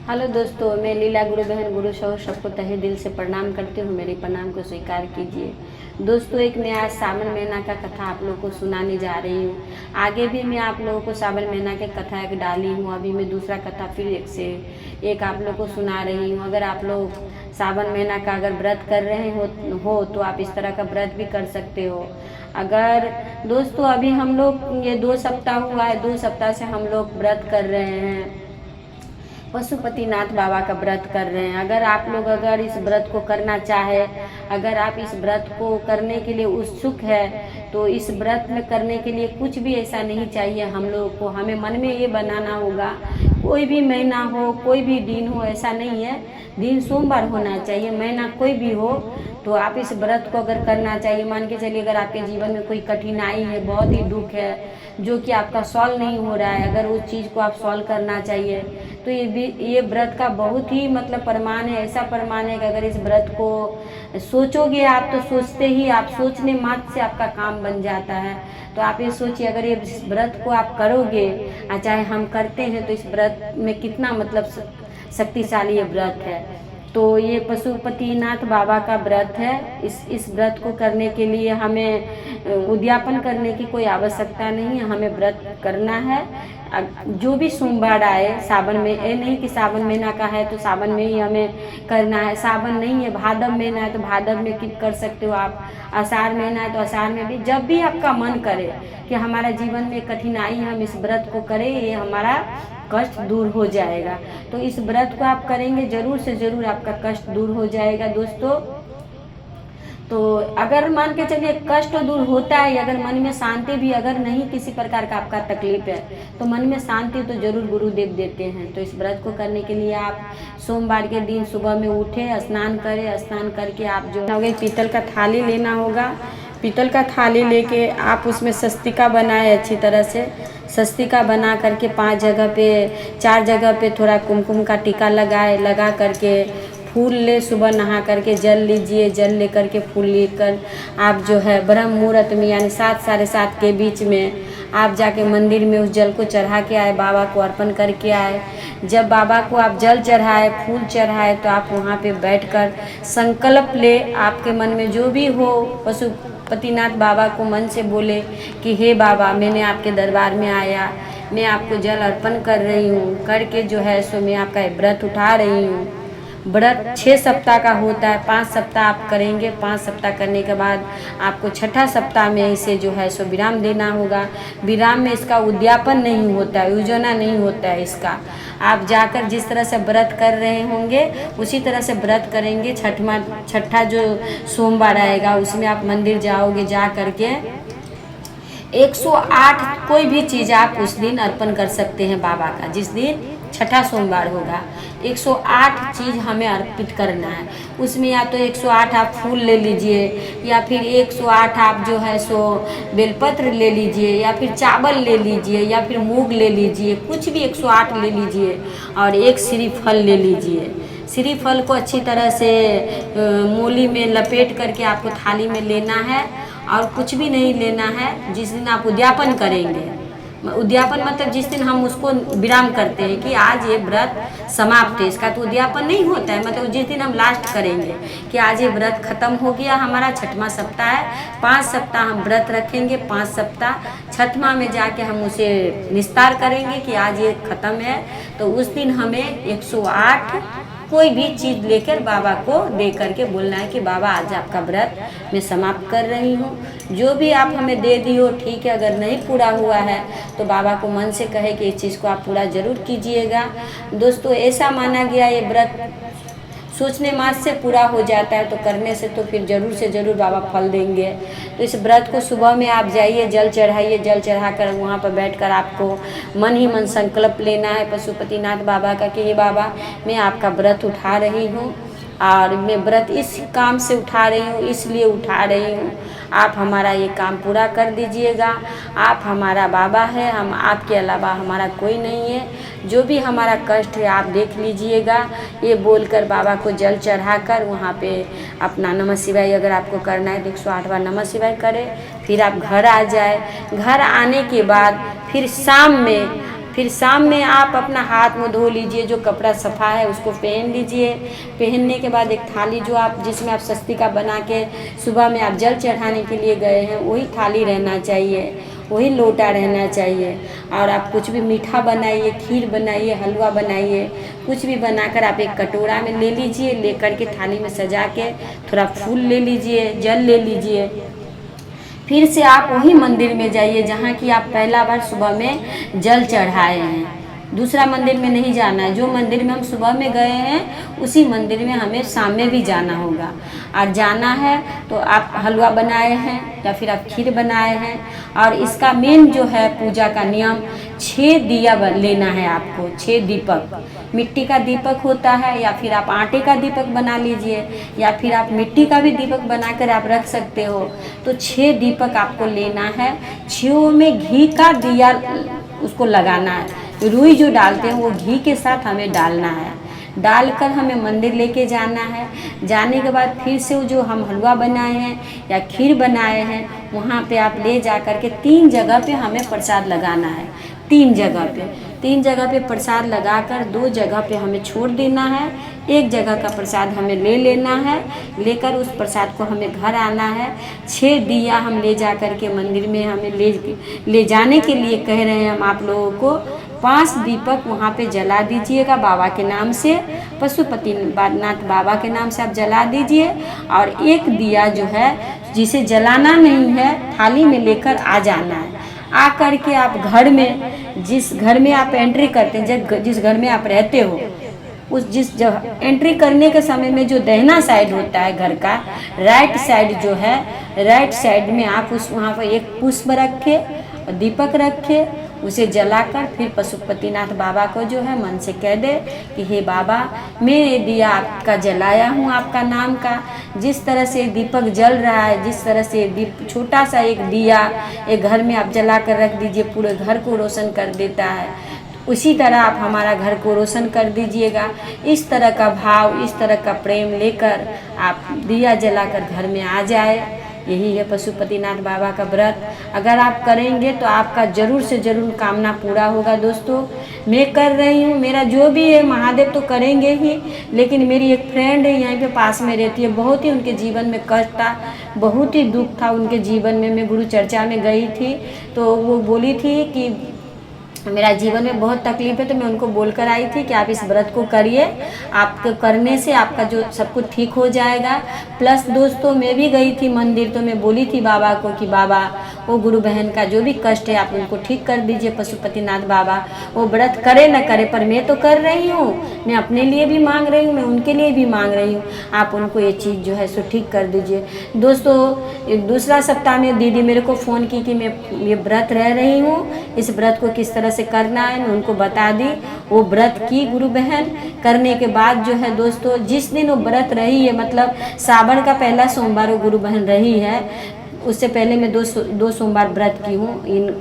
Hello दोस्तों, मैं लीला गुरु बहन गुरु शोहर सबको तहे दिल से प्रणाम करती हूँ। मेरे प्रणाम को स्वीकार कीजिए। दोस्तों, एक मैं आज सावन महीना का कथा आप लोगों को सुनाने जा रही हूँ। आगे भी मैं आप लोगों को सावन महीना के कथा एक डाली हूँ। अभी मैं दूसरा कथा फिर एक आप लोगों को सुना रही हूँ। अगर आप लोग सावन महीना का अगर व्रत कर रहे हो तो आप इस तरह का व्रत भी कर सकते हो। अगर दोस्तों अभी हम लोग ये 2 सप्ताह हुआ है, 2 सप्ताह से हम लोग व्रत कर रहे हैं, पशुपतिनाथ बाबा का व्रत कर रहे हैं। अगर इस व्रत को करना चाहे, अगर आप इस व्रत को करने के लिए उत्सुक है तो इस व्रत में करने के लिए कुछ भी ऐसा नहीं चाहिए हम लोग को। हमें मन में ये बनाना होगा, कोई भी महीना हो, कोई भी दिन हो, ऐसा नहीं है दिन सोमवार होना चाहिए, महीना कोई भी हो तो आप इस व्रत को अगर करना चाहिए। मान के चलिए अगर आपके जीवन में कोई कठिनाई है, बहुत ही दुख है जो कि आपका सॉल्व नहीं हो रहा है, अगर उस चीज़ को आप सॉल्व करना चाहिए तो ये व्रत का बहुत ही मतलब प्रमाण है। ऐसा प्रमाण है कि अगर इस व्रत को सोचोगे आप तो सोचते ही आप सोचने मात्र से आपका काम बन जाता है। तो आप ये सोचिए, अगर ये व्रत को आप करोगे, चाहे हम करते हैं, तो इस व्रत में कितना मतलब शक्तिशाली ये व्रत है। तो ये पशुपतिनाथ बाबा का व्रत है। इस व्रत को करने के लिए हमें उद्यापन करने की कोई आवश्यकता नहीं है, हमें व्रत करना है। जो भी सोमवार आए सावन में, ये नहीं कि सावन महीना का है तो सावन में ही हमें करना है, सावन नहीं है, भादव महीना है तो भादव में कर सकते हो आप, आषाढ़ महीना है तो आषाढ़ में भी, जब भी आपका मन करे कि हमारा जीवन में कठिनाई है हम इस व्रत को करें, ये हमारा कष्ट दूर हो जाएगा। तो इस व्रत को आप करेंगे जरूर से जरूर आपका कष्ट दूर हो जाएगा दोस्तों। तो अगर मान के चलिए कष्ट तो दूर होता है, अगर मन में शांति भी अगर नहीं किसी प्रकार का आपका तकलीफ है तो मन में शांति तो जरूर गुरुदेव देते हैं। तो इस व्रत को करने के लिए आप सोमवार के दिन सुबह में उठे, स्नान करें, स्नान करके आप जो पीतल का थाली लेना होगा। पीतल का थाली लेके आप उसमें स्वस्तिका बनाए, अच्छी तरह से स्वस्तिका बना करके 4 जगह पे थोड़ा कुमकुम का टीका लगा करके फूल ले, सुबह नहा करके जल लीजिए। जल ले करके फूल लेकर आप जो है ब्रह्म मुहूर्त में यानी 7 साढ़े 7 के बीच में आप जाके मंदिर में उस जल को चढ़ा के आए, बाबा को अर्पण करके आए। जब बाबा को आप जल चढ़ाए, फूल चढ़ाए, तो आप वहाँ पे बैठकर संकल्प ले, आपके मन में जो भी हो, पशुपतिनाथ बाबा को मन से बोले कि हे बाबा, मैंने आपके दरबार में आया, मैं आपको जल अर्पण कर रही हूँ, करके जो है सो मैं आपका व्रत उठा रही हूँ। व्रत 6 सप्ताह का होता है, 5 सप्ताह आप करेंगे। 5 सप्ताह करने के बाद आपको छठा सप्ताह में इसे जो है सो विराम देना होगा। विराम में इसका उद्यापन नहीं होता है, योजना नहीं होता है इसका। आप जाकर जिस तरह से व्रत कर रहे होंगे उसी तरह से व्रत करेंगे। छठा जो सोमवार आएगा उसमें आप मंदिर जाओगे, जा करके 108 कोई भी चीज़ आप उस दिन अर्पण कर सकते हैं बाबा का। जिस दिन छठा सोमवार होगा 108 चीज़ हमें अर्पित करना है। उसमें या तो 108 आप फूल ले लीजिए, या फिर 108 आप जो है सो बेलपत्र ले लीजिए, या फिर चावल ले लीजिए, या फिर मूंग ले लीजिए, कुछ भी 108 ले लीजिए। और एक श्रीफल ले लीजिए। श्रीफल को अच्छी तरह से मूली में लपेट करके आपको थाली में लेना है, और कुछ भी नहीं लेना है। जिस दिन आप उद्यापन करेंगे, उद्यापन मतलब जिस दिन हम उसको विराम करते हैं कि आज ये व्रत समाप्त है, इसका तो उद्यापन नहीं होता है। मतलब जिस दिन हम लास्ट करेंगे कि आज ये व्रत खत्म हो गया, हमारा छठवां सप्ताह है, 5 सप्ताह हम व्रत रखेंगे, 5 सप्ताह छठवां में जाके हम उसे निस्तार करेंगे कि आज ये खत्म है। तो उस दिन हमें 108 कोई भी चीज़ लेकर बाबा को दे करके बोलना है कि बाबा आज आपका व्रत मैं समाप्त कर रही हूँ। जो भी आप हमें दे दी हो ठीक है, अगर नहीं पूरा हुआ है तो बाबा को मन से कहे कि इस चीज़ को आप पूरा जरूर कीजिएगा। दोस्तों, ऐसा माना गया ये व्रत सोचने मात्र से पूरा हो जाता है, तो करने से तो फिर जरूर से जरूर बाबा फल देंगे। तो इस व्रत को सुबह में आप जाइए, जल चढ़ाइए, जल चढ़ाकर वहाँ पर बैठकर आपको मन ही मन संकल्प लेना है पशुपतिनाथ बाबा का कि ये बाबा, मैं आपका व्रत उठा रही हूँ, और मैं व्रत इस काम से उठा रही हूँ, इसलिए उठा रही हूँ, आप हमारा ये काम पूरा कर दीजिएगा। आप हमारा बाबा है, हम आपके अलावा हमारा कोई नहीं है। जो भी हमारा कष्ट है आप देख लीजिएगा। ये बोलकर बाबा को जल चढ़ाकर वहाँ पे अपना नमः शिवाय अगर आपको करना है तो 108 बार नमः शिवाय करें। फिर आप घर आ जाए। घर आने के बाद फिर शाम में फिर शाम में आप अपना हाथ मुँह धो लीजिए, जो कपड़ा सफ़ा है उसको पहन लीजिए। पहनने के बाद एक थाली जो आप जिसमें आप स्वस्तिका बना के सुबह में आप जल चढ़ाने के लिए गए हैं वही थाली रहना चाहिए, वही लोटा रहना चाहिए। और आप कुछ भी मीठा बनाइए, खीर बनाइए, हलवा बनाइए, कुछ भी बनाकर आप एक कटोरा में ले लीजिए, लेकर के थाली में सजा के थोड़ा फूल ले लीजिए, जल ले लीजिए। फिर से आप वही मंदिर में जाइए जहाँ की आप पहला बार सुबह में जल चढ़ाए हैं। दूसरा मंदिर में नहीं जाना है, जो मंदिर में हम सुबह में गए हैं उसी मंदिर में हमें शाम में भी जाना होगा। और जाना है तो आप हलवा बनाए हैं या फिर आप खीर बनाए हैं। और इसका मेन जो है पूजा का नियम 6 दिया लेना है आपको, 6 दीपक। मिट्टी का दीपक होता है या फिर आप आटे का दीपक बना लीजिए या फिर आप मिट्टी का भी दीपक बनाकर आप रख सकते हो। तो 6 दीपक आपको लेना है। 6 में घी का दिया उसको लगाना है। रुई जो डालते हैं वो घी के साथ हमें डालना है। डालकर हमें मंदिर लेके जाना है। जाने के बाद फिर से वो जो हम हलवा बनाए हैं या खीर बनाए हैं वहाँ पे आप ले जा कर के 3 जगह पे हमें प्रसाद लगाना है। 3 जगह पे प्रसाद लगाकर 2 जगह पे हमें छोड़ देना है। 1 जगह का प्रसाद हमें ले लेना है। लेकर उस प्रसाद को हमें घर आना है। 6 दिया हम ले जा कर के मंदिर में हमें ले जाने के लिए कह रहे हैं हम आप लोगों को। 5 दीपक वहाँ पे जला दीजिएगा बाबा के नाम से, पशुपतिनाथ बाबा के नाम से आप जला दीजिए। और 1 दिया जो है जिसे जलाना नहीं है थाली में लेकर आ जाना है। आ कर के आप घर में, जिस घर में आप एंट्री करते हैं, जिस घर में आप रहते हो उस जिस जगह एंट्री करने के समय में जो दाहिना साइड होता है घर का, राइट साइड जो है, राइट साइड में आप उस वहाँ पर एक पुष्प रखे, दीपक रखे, उसे जलाकर फिर पशुपतिनाथ बाबा को जो है मन से कह दे कि हे बाबा मैं ये दिया आपका जलाया हूँ आपका नाम का। जिस तरह से दीपक जल रहा है, जिस तरह से छोटा सा एक दिया एक घर में आप जला कर रख दीजिए, पूरे घर को रोशन कर देता है। उसी तरह आप हमारा घर को रोशन कर दीजिएगा। इस तरह का भाव, इस तरह का प्रेम लेकर आप दिया जलाकर घर में आ जाए। यही है पशुपतिनाथ बाबा का व्रत। अगर आप करेंगे तो आपका ज़रूर से ज़रूर कामना पूरा होगा। दोस्तों मैं कर रही हूँ, मेरा जो भी है महादेव तो करेंगे ही, लेकिन मेरी एक फ्रेंड है यहीं पे पास में रहती है, बहुत ही उनके जीवन में कष्ट था, बहुत ही दुख था उनके जीवन में। मैं गुरु चर्चा में गई थी तो वो बोली थी कि मेरा जीवन में बहुत तकलीफ है, तो मैं उनको बोलकर आई थी कि आप इस व्रत को करिए, आपको करने से आपका जो सब कुछ ठीक हो जाएगा। प्लस दोस्तों मैं भी गई थी मंदिर, तो मैं बोली थी बाबा को कि बाबा वो गुरु बहन का जो भी कष्ट है आप उनको ठीक कर दीजिए पशुपतिनाथ बाबा। वो व्रत करे न करे पर मैं तो कर रही हूँ, मैं अपने लिए भी मांग रही हूँ, मैं उनके लिए भी मांग रही हूँ, आप उनको ये चीज़ जो है सो ठीक कर दीजिए। दोस्तों दूसरा सप्ताह में दीदी मेरे को फ़ोन की कि मैं ये व्रत रह रही हूँ, इस व्रत को किस तरह से करना है मैं उनको बता दी। वो व्रत की गुरु बहन करने के बाद जो है दोस्तों जिस दिन वो व्रत रही है, मतलब सावन का पहला सोमवार वो गुरु बहन रही है, उससे पहले मैं दो सोमवार व्रत की हूँ,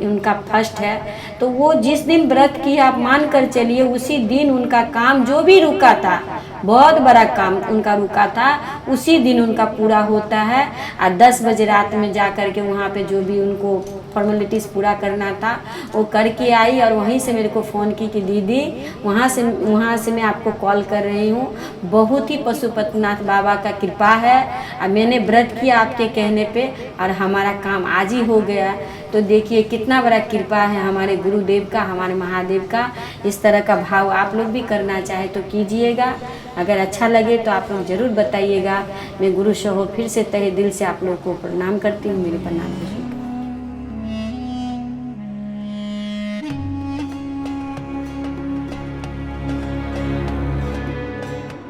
उनका फर्स्ट है। तो वो जिस दिन व्रत की आप मान कर चलिए उसी दिन उनका काम जो भी रुका था, बहुत बड़ा काम उनका रुका था, उसी दिन उनका पूरा होता है। और 10 बजे रात में जा कर के वहाँ पे जो भी उनको फॉर्मेलिटीज़ पूरा करना था वो करके आई। और वहीं से मेरे को फ़ोन की कि दीदी वहाँ से मैं आपको कॉल कर रही हूँ। बहुत ही पशुपतिनाथ बाबा का कृपा है और मैंने व्रत किया आपके कहने पे और हमारा काम आज ही हो गया। तो देखिए कितना बड़ा कृपा है हमारे गुरुदेव का, हमारे महादेव का। इस तरह का भाव आप लोग भी करना चाहे तो कीजिएगा। अगर अच्छा लगे तो आप लोग ज़रूर बताइएगा। मैं गुरु शहो फिर से तहे दिल से आप लोग को प्रणाम करती हूँ। मेरे प्रणाम।